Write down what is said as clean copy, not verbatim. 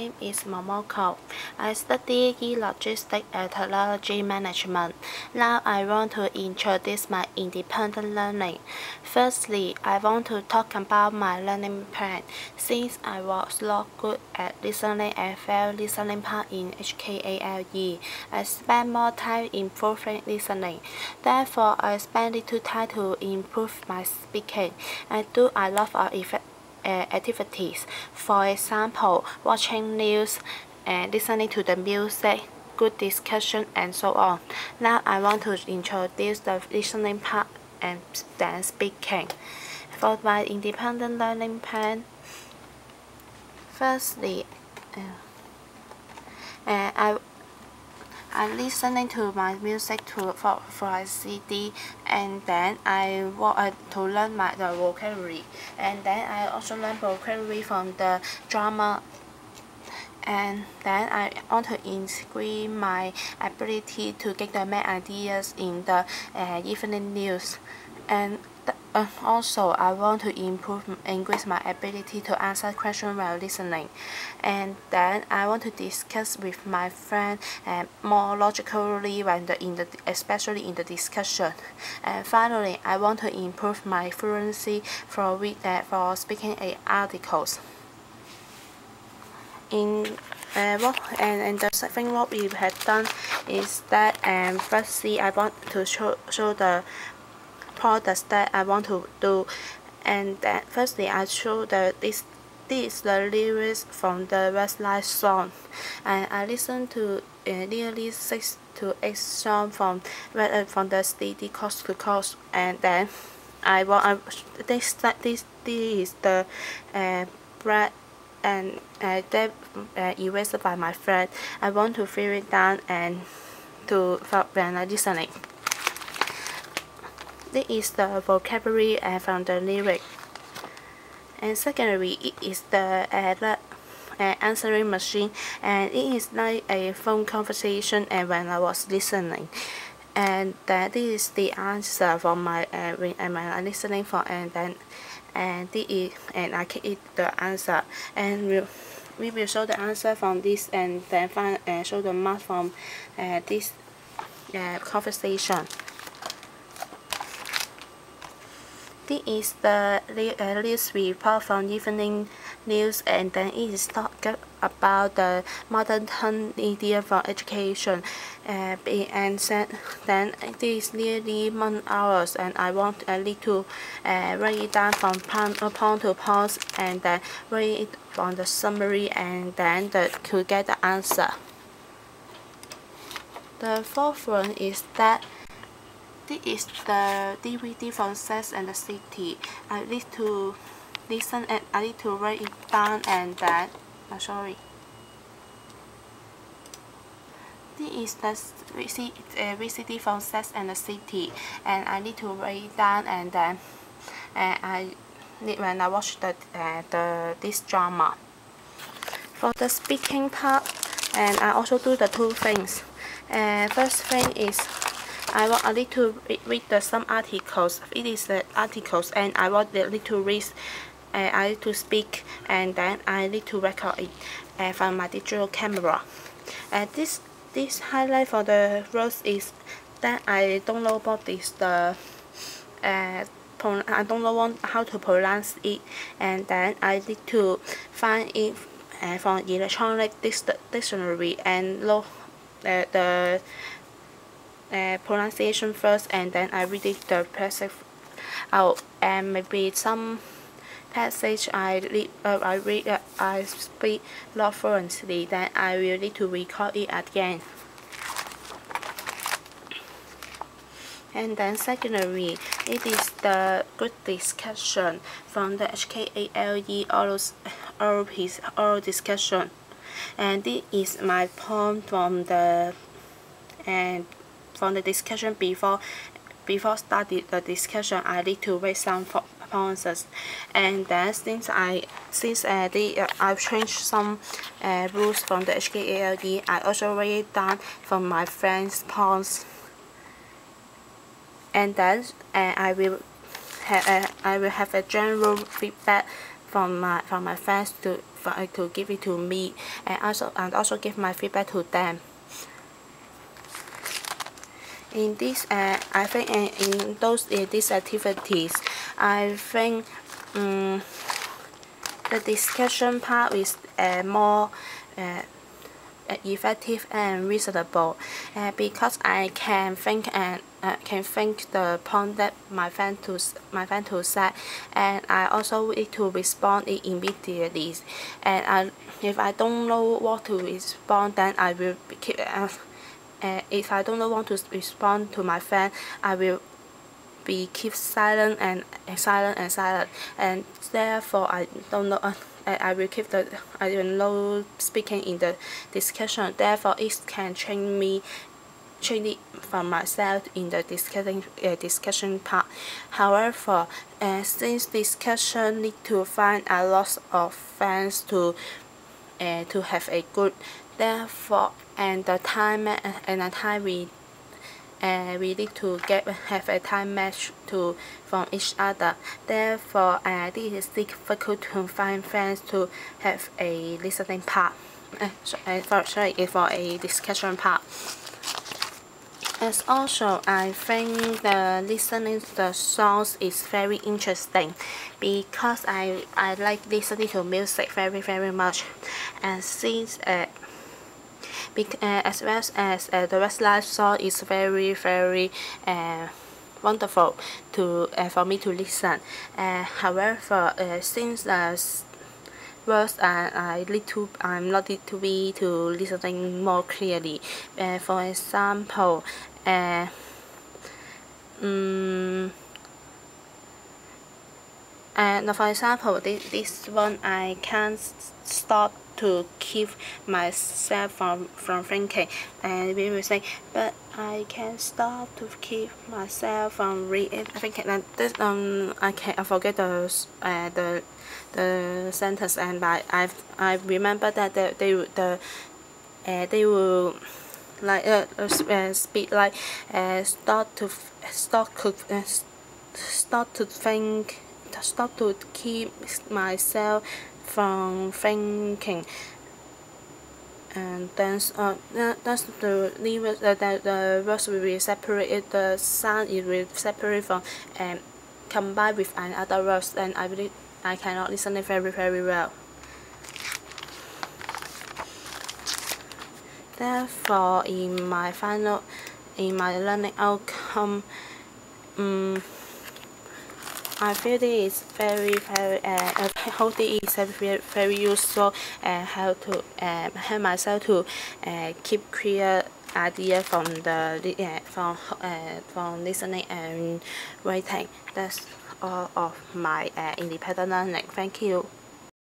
name is Momoko. I study logistics and technology management. Now I want to introduce my independent learning. Firstly, I want to talk about my learning plan. Since I was not good at listening and failed listening part in HKALE, I spent more time improving listening. Therefore, I spend little time to improve my speaking. I do a lot of activities. For example, watching news, listening to the music, good discussion, and so on. Now I want to introduce the listening part and then speaking. For my independent learning plan, firstly, I'm listening to my music for a CD, and then I want to learn the vocabulary, and then I also learn vocabulary from the drama, and then I want to increase my ability to get the main ideas in the evening news, and also I want to increase my ability to answer questions while listening, and then I want to discuss with my friend more logically especially in the discussion. And finally, I want to improve my fluency for speaking articles. And the second what we have done is that firstly I want to show the products that I want to do, and then firstly I show this is the lyrics from the Westlife song, and I listen to nearly 6 to 8 songs from the CD coast to coast, and then this is the bread and that erased by my friend. I want to fill it down and when I listening. This is the vocabulary from the lyric. And secondly, it is the answering machine, and it is like a phone conversation. And when I was listening, and that is the answer for my when I'm listening for, and then this is I can eat the answer, and we will show the answer from this, and then show the mark from this conversation. This is the news report from evening news, and then it is talking about the modern media for education. And then this is nearly 1 hour, and I need to write it down from point to point, and then write it on the summary, and then to get the answer. The fourth one is that this is the DVD from Sex and the City. I need to listen and I need to write it down, and then This is the VCD from Sex and the City, and I need to write it down, and then when I watch this drama. For the speaking part, and I also do the two things. First thing is I need to read some articles. It is the articles, and I need to read. I need to speak, and then I need to record it from my digital camera. This highlight for the words is that I don't know about this I don't know how to pronounce it, and then I need to find it from electronic dictionary and look the pronunciation first, and then I read it the passage out, and maybe some passage I speak not fluently, then I will need to record it again. And then secondly, it is the good discussion from the HKALE oral discussion, and this is my point from the discussion before starting the discussion. I need to write some points, and then since I've changed some rules from the HKALE, I also write it down from my friend's points, and then I will have a general feedback from my friends to give it to me, and also give my feedback to them. In this, I think in these activities, I think the discussion part is more effective and reasonable, because I can think the point that my friend to say, and I also need to respond it immediately. And if I don't know what to respond, then I will keep. If I don't know what to respond to my friend, I will keep silent, and therefore I don't know. I will keep I don't know speaking in the discussion. Therefore, it can change it from myself in the discussion part. However, since discussion need to find a lot of friends to have a good, therefore, and the time we need to have a time match from each other. Therefore, this is difficult to find friends to have a listening part. For a discussion part. As also, I think the listening to the songs is very interesting, because I like listening to music very much, and since as well as the Westlife song is very wonderful for me to listen. However, since words I'm not need to be listening more clearly. For example, for example, this one I can't stop to keep myself from thinking, and we will say, but I can't stop to keep myself from thinking. And this I forget the sentence, and I remember that they will like speak like stop to keep myself from thinking, and then that's the lyrics. The words will be separated. The sound it will separate from combined with another words, and I believe I cannot listen it very well. Therefore, in my learning outcome, I feel this is how this is very useful, and how to help myself to keep clear idea from from listening and writing. That's all of my independent learning. Thank you.